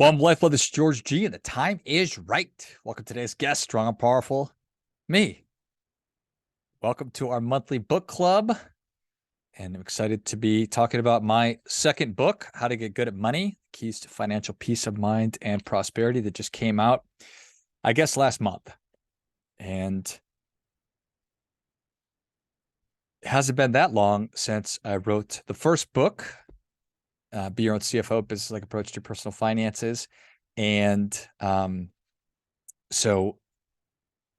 Well, I'm LifeBlood. This is George G, and the time is right. Welcome to today's guest, Strong and Powerful, me. Welcome to our monthly book club, and I'm excited to be talking about my second book, How to Get Good at Money, Keys to Financial Peace of Mind and Prosperity, that just came out, I guess, last month. And it hasn't been that long since I wrote the first book, Be Your Own CFO, Businesslike Approach to Personal Finances. And so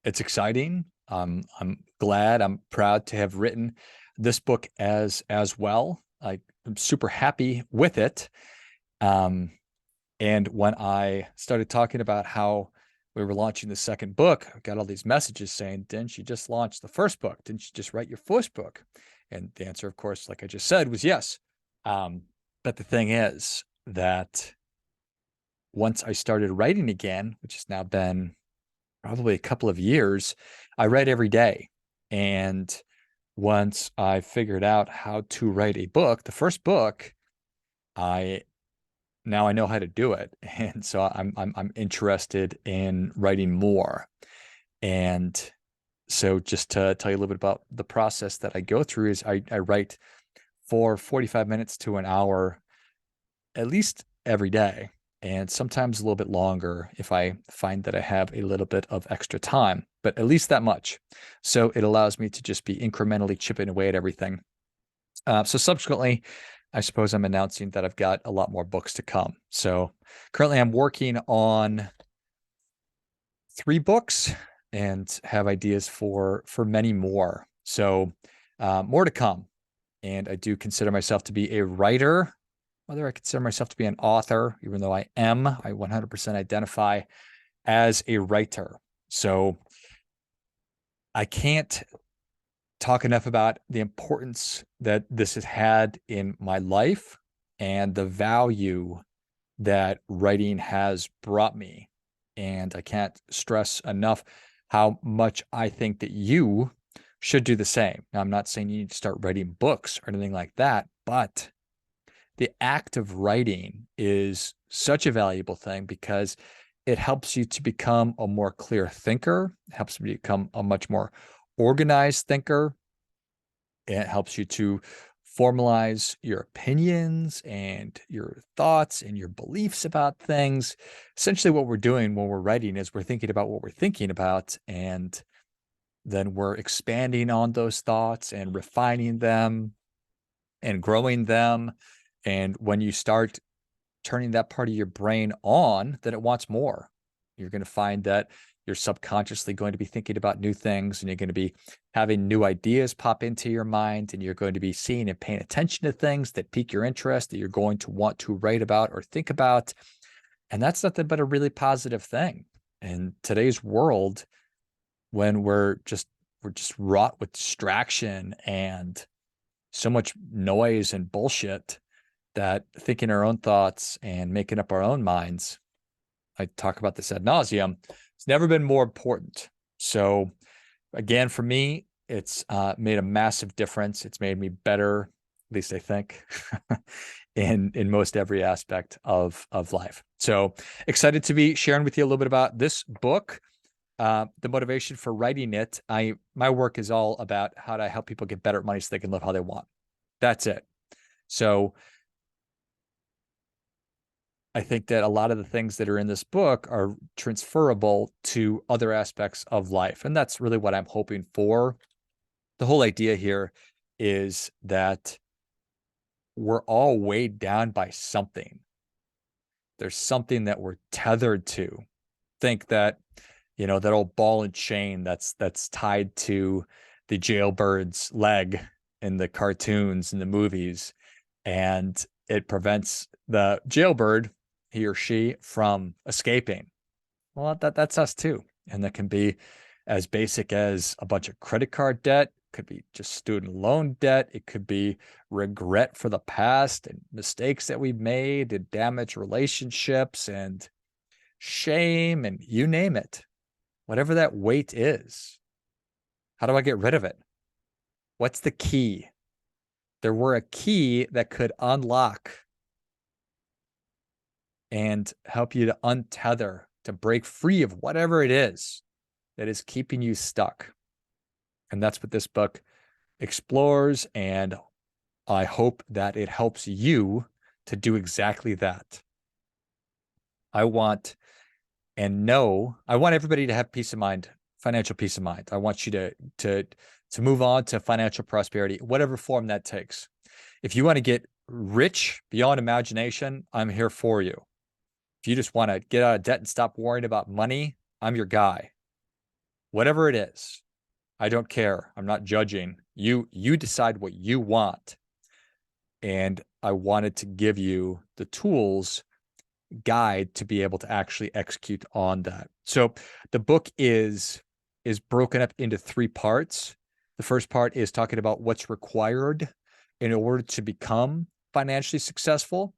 it's exciting. I'm glad, I'm proud to have written this book as well. I'm super happy with it. And when I started talking about how we were launching the second book, I got all these messages saying, didn't you just launch the first book? Didn't you just write your first book? And the answer, of course, like I just said, was yes. But the thing is that once I started writing again, which has now been probably a couple of years, I read every day. And once I figured out how to write a book, the first book, now I know how to do it. And so I'm interested in writing more. And so just to tell you a little bit about the process that I go through is I write for 45 minutes to an hour, at least every day, and sometimes a little bit longer if I find that I have a little bit of extra time, but at least that much. So it allows me to just be incrementally chipping away at everything. So subsequently, I suppose I'm announcing that I've got a lot more books to come. So currently I'm working on 3 books and have ideas for many more. So more to come. And I do consider myself to be a writer. Whether I consider myself to be an author, even though I 100% identify as a writer. So I can't talk enough about the importance that this has had in my life and the value that writing has brought me. And I can't stress enough how much I think that you should do the same. Now, I'm not saying you need to start writing books or anything like that, but the act of writing is such a valuable thing because it helps you to become a more clear thinker. It helps you become a much more organized thinker. It helps you to formalize your opinions and your thoughts and your beliefs about things. Essentially, what we're doing when we're writing is we're thinking about what we're thinking about, and then we're expanding on those thoughts and refining them and growing them. And when you start turning that part of your brain on, then it wants more. You're going to find that you're subconsciously going to be thinking about new things, and you're going to be having new ideas pop into your mind, and you're going to be seeing and paying attention to things that pique your interest, that you're going to want to write about or think about. And that's nothing but a really positive thing. In today's world, when we're just wrought with distraction and so much noise and bullshit, that thinking our own thoughts and making up our own minds, I talk about this ad nauseum, it's never been more important. So again, for me, it's made a massive difference. It's made me better, at least I think, in most every aspect of life. So excited to be sharing with you a little bit about this book. The motivation for writing it, my work is all about how to help people get better at money so they can live how they want. That's it. So I think that a lot of the things that are in this book are transferable to other aspects of life. And that's really what I'm hoping for. The whole idea here is that we're all weighed down by something. There's something that we're tethered to. Think that, that old ball and chain that's tied to the jailbird's leg in the cartoons and the movies, and it prevents the jailbird, he or she, from escaping. Well, that's us too. And that can be as basic as a bunch of credit card debt. It could be just student loan debt. It could be regret for the past and mistakes that we've made and damaged relationships and shame, and you name it. Whatever that weight is, how do I get rid of it? What's the key? There were a key that could unlock and help you to untether, to break free of whatever it is that is keeping you stuck. And that's what this book explores. And I hope that it helps you to do exactly that. I want everybody to have peace of mind, financial peace of mind. I want you to move on to financial prosperity, whatever form that takes. If you want to get rich beyond imagination, I'm here for you. If you just want to get out of debt and stop worrying about money, I'm your guy. Whatever it is, I don't care. I'm not judging. You decide what you want. And I wanted to give you the tools guide to be able to actually execute on that. So the book is broken up into 3 parts. The first part is talking about what's required in order to become financially successful.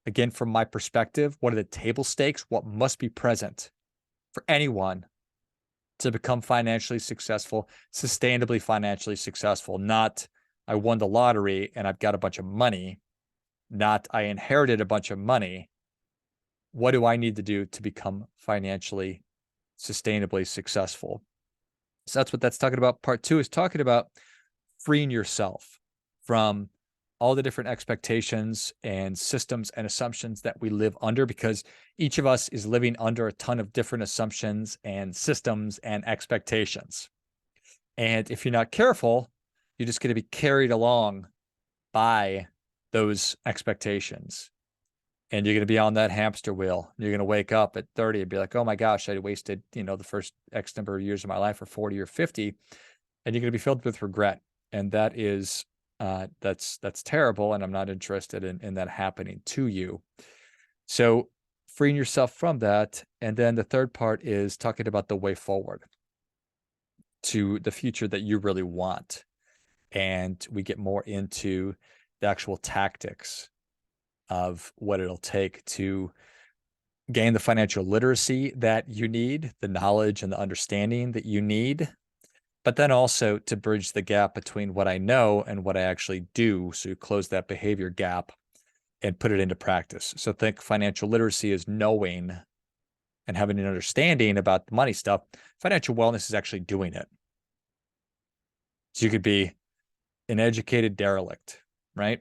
Again, from my perspective, what are the table stakes? What must be present for anyone to become financially successful, sustainably financially successful? Not, I won the lottery and I've got a bunch of money. Not, I inherited a bunch of money. What do I need to do to become financially, sustainably successful? So that's what that's talking about. Part 2 is talking about freeing yourself from all the different expectations and systems and assumptions that we live under, because each of us is living under a ton of different assumptions and systems and expectations. And if you're not careful, you're just going to be carried along by those expectations. And you're going to be on that hamster wheel. You're going to wake up at 30 and be like, oh my gosh, I wasted, the first X number of years of my life, or 40 or 50. And you're going to be filled with regret. And that is, that's terrible. And I'm not interested in that happening to you. So freeing yourself from that. And then the third part is talking about the way forward to the future that you really want. And we get more into the actual tactics of what it'll take to gain the financial literacy that you need, the knowledge and the understanding that you need, but then also to bridge the gap between what I know and what I actually do. So you close that behavior gap and put it into practice. So think financial literacy is knowing and having an understanding about the money stuff. Financial wellness is actually doing it. So you could be an educated derelict, right?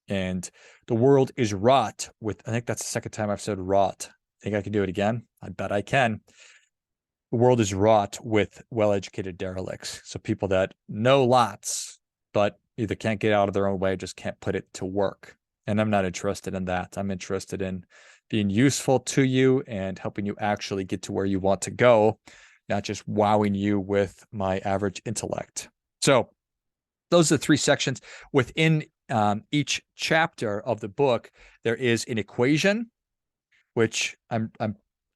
And the world is wrought with, I think that's the second time I've said wrought. Think I can do it again? I bet I can. The world is wrought with well-educated derelicts. So people that know lots, but either can't get out of their own way, just can't put it to work. And I'm not interested in that. I'm interested in being useful to you and helping you actually get to where you want to go, not just wowing you with my average intellect. So those are the 3 sections. Within each chapter of the book, there is an equation, which I'm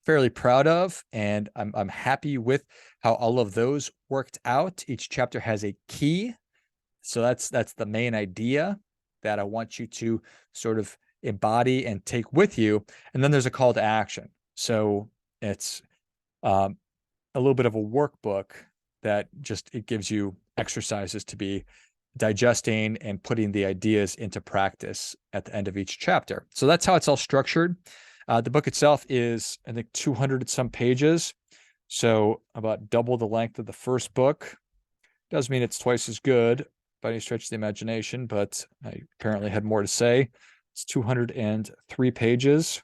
fairly proud of, and I'm happy with how all of those worked out. Each chapter has a key. So that's the main idea that I want you to sort of embody and take with you. And then there's a call to action. So it's a little bit of a workbook that it gives you exercises to be digesting and putting the ideas into practice at the end of each chapter. So that's how it's all structured. The book itself is, I think, 200 some pages. So about double the length of the first book. Does mean it's twice as good by any stretch of the imagination, but I apparently had more to say. It's 203 pages.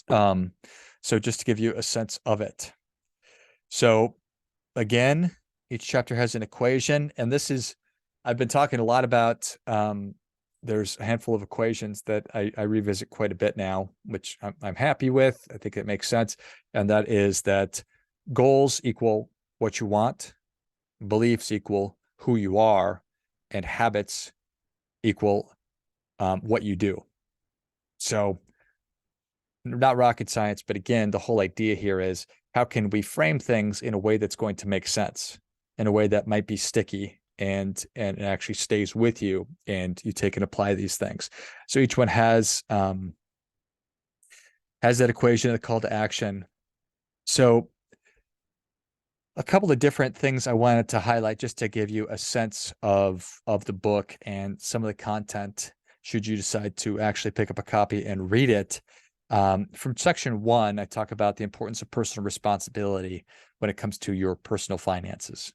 So just to give you a sense of it. So again, each chapter has an equation, and I've been talking a lot about, there's a handful of equations that I revisit quite a bit now, which I'm happy with. I think it makes sense. And that is that goals equal what you want, beliefs equal who you are, and habits equal what you do. So not rocket science, but again, the whole idea here is, how can we frame things in a way that's going to make sense, in a way that might be sticky, and it actually stays with you, and you take and apply these things. So each one has that equation, the call to action. So a couple of different things I wanted to highlight just to give you a sense of the book and some of the content, should you decide to actually pick up a copy and read it. From section 1, I talk about the importance of personal responsibility when it comes to your personal finances.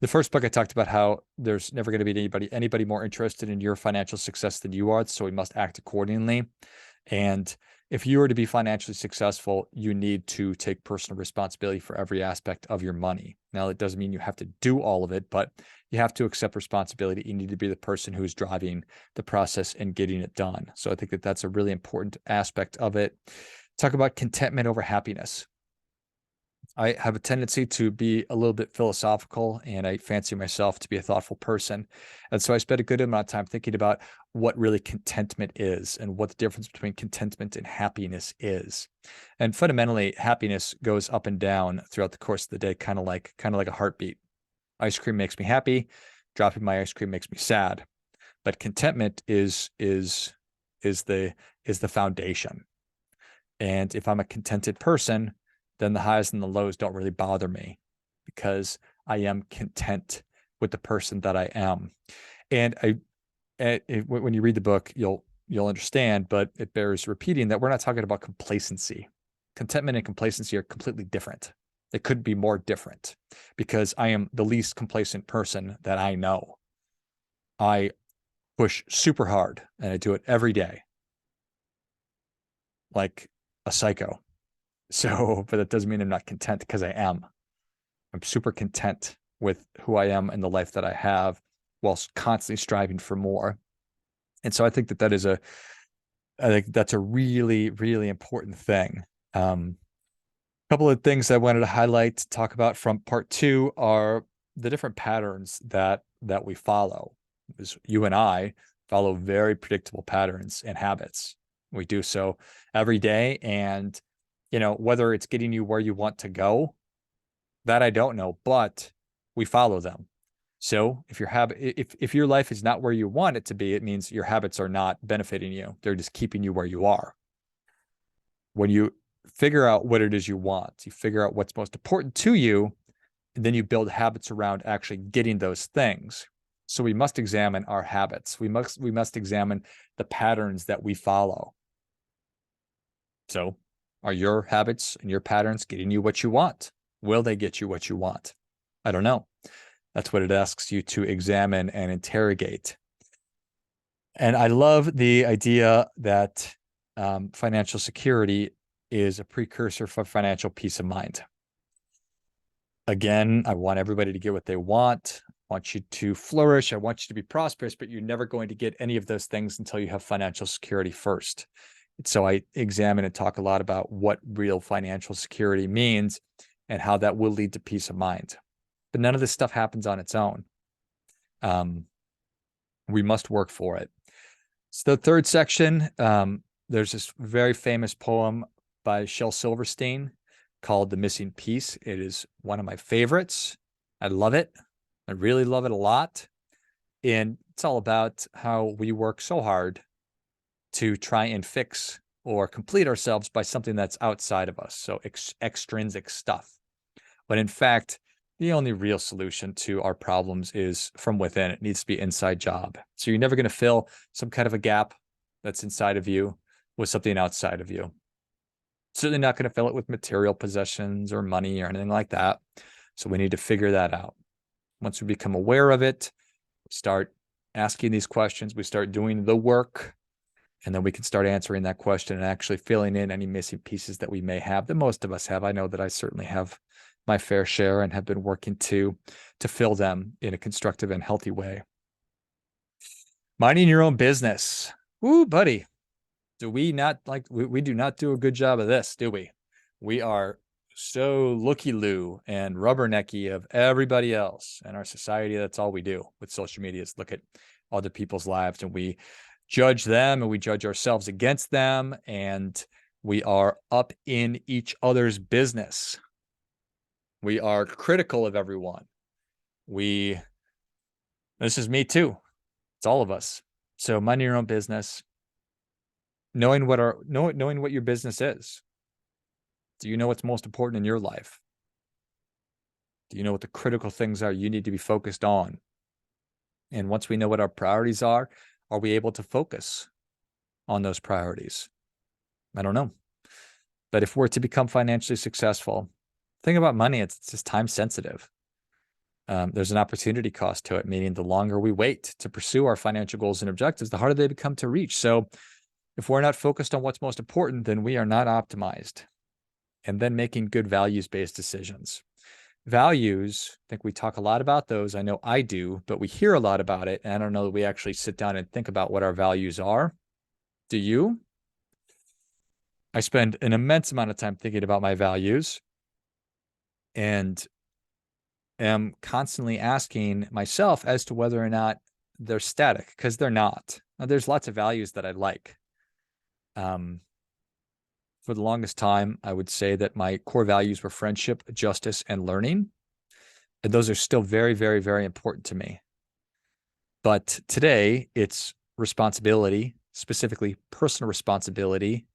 The first book, I talked about how there's never going to be anybody more interested in your financial success than you are, so we must act accordingly. And if you are to be financially successful, you need to take personal responsibility for every aspect of your money. Now, it doesn't mean you have to do all of it, but you have to accept responsibility. You need to be the person who's driving the process and getting it done. So I think that that's a really important aspect of it. Talk about contentment over happiness. I have a tendency to be a little bit philosophical, and I fancy myself to be a thoughtful person. And so I spent a good amount of time thinking about what really contentment is and what the difference between contentment and happiness is. And fundamentally, happiness goes up and down throughout the course of the day, kind of like a heartbeat. Ice cream makes me happy. Dropping my ice cream makes me sad. But contentment is the foundation. And if I'm a contented person, then the highs and the lows don't really bother me because I am content with the person that I am. And when you read the book, you'll understand, but it bears repeating that we're not talking about complacency. Contentment and complacency are completely different. It could be more different because I am the least complacent person that I know. I push super hard and I do it every day, like a psycho. So, but that doesn't mean I'm not content because I am. I'm super content with who I am and the life that I have whilst constantly striving for more. And so I think I think that's a really, really important thing. A couple of things I wanted to highlight, talk about from part 2 are the different patterns that we follow. Because you and I follow very predictable patterns and habits. We do so every day, and whether it's getting you where you want to go, that I don't know, but we follow them. So if your life is not where you want it to be, it means your habits are not benefiting you. They're just keeping you where you are. When you figure out what it is you want, you figure out what's most important to you, and then you build habits around actually getting those things. So we must examine our habits. We must examine the patterns that we follow. So are your habits and your patterns getting you what you want? Will they get you what you want? I don't know. That's what it asks you to examine and interrogate. And I love the idea that financial security is a precursor for financial peace of mind. Again, I want everybody to get what they want. I want you to flourish. I want you to be prosperous, but you're never going to get any of those things until you have financial security first. So I examine and talk a lot about what real financial security means and how that will lead to peace of mind. But none of this stuff happens on its own. We must work for it. So the third section, there's this very famous poem by Shel Silverstein called The Missing Piece. It is one of my favorites. I love it. I really love it a lot. And it's all about how we work so hard to try and fix or complete ourselves by something that's outside of us. So extrinsic stuff. But in fact, the only real solution to our problems is from within. It needs to be inside job. So you're never going to fill some kind of a gap that's inside of you with something outside of you. Certainly not going to fill it with material possessions or money or anything like that. So we need to figure that out. Once we become aware of it, we start asking these questions, we start doing the work, and then we can start answering that question and actually filling in any missing pieces that we may have, that most of us have. I know that I certainly have my fair share and have been working to fill them in a constructive and healthy way. Minding your own business. Ooh, buddy. Do we not we do not do a good job of this, do we? We are so looky-loo and rubbernecky of everybody else in our society. That's all we do with social media is look at other people's lives, and we judge them and we judge ourselves against them, and we are up in each other's business. We are critical of everyone. This is me too. It's all of us. So minding your own business, knowing what your business is. Do you know what's most important in your life? Do you know what the critical things are you need to be focused on? And once we know what our priorities are we able to focus on those priorities? I don't know. But if we're to become financially successful, think about money, it's just time sensitive. There's an opportunity cost to it, meaning the longer we wait to pursue our financial goals and objectives, the harder they become to reach. So if we're not focused on what's most important, then we are not optimized. And then making good values-based decisions. Values, I think we talk a lot about those. I know I do, but we hear a lot about it. And I don't know that we actually sit down and think about what our values are. Do you? I spend an immense amount of time thinking about my values and am constantly asking myself as to whether or not they're static, because they're not. Now, there's lots of values that I like. For the longest time, I would say that my core values were friendship, justice, and learning. And those are still very, very, very important to me. But today, it's responsibility, specifically personal responsibility.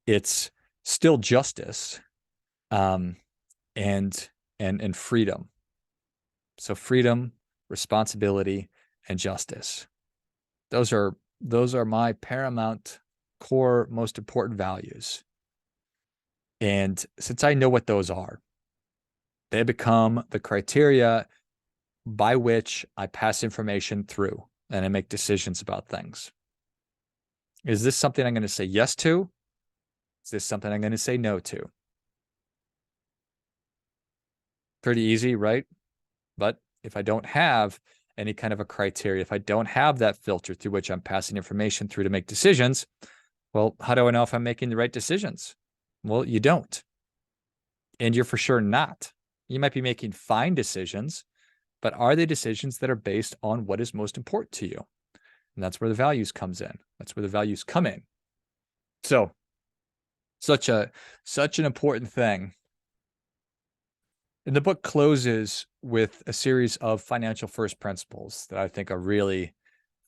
It's still justice, and freedom. So freedom, responsibility, and justice. Those are my paramount, core, most important values. And since I know what those are, they become the criteria by which I pass information through and I make decisions about things. Is this something I'm going to say yes to? Is this something I'm going to say no to? Pretty easy, right? But if I don't have any kind of a criteria, if I don't have that filter through which I'm passing information through to make decisions, well, how do I know if I'm making the right decisions? Well, you don't. And you're for sure not. You might be making fine decisions, but are they decisions that are based on what is most important to you? And that's where the values comes in. That's where the values come in. So such an important thing. And the book closes with a series of financial first principles that I think are really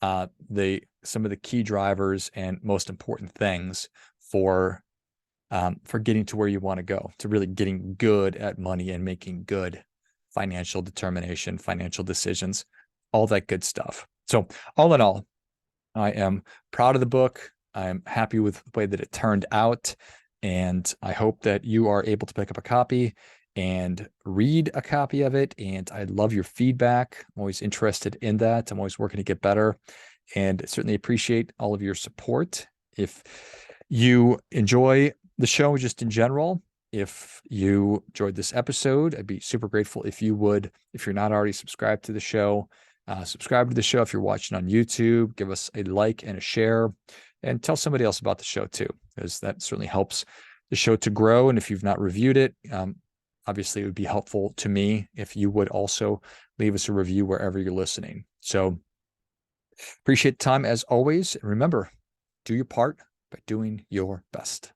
some of the key drivers and most important things for getting to where you want to go, to really getting good at money and making good financial determination, financial decisions, all that good stuff. So all in all, I am proud of the book. I'm happy with the way that it turned out. And I hope that you are able to pick up a copy and read a copy of it. And I love your feedback. I'm always interested in that. I'm always working to get better, and certainly appreciate all of your support. If you enjoy the show just in general, if you enjoyed this episode, I'd be super grateful if you would, if you're not already subscribed to the show, subscribe to the show. If you're watching on YouTube, give us a like and a share, and tell somebody else about the show too, because that certainly helps the show to grow. And if you've not reviewed it, obviously it would be helpful to me if you would also leave us a review wherever you're listening. So appreciate the time as always. And remember, do your part by doing your best.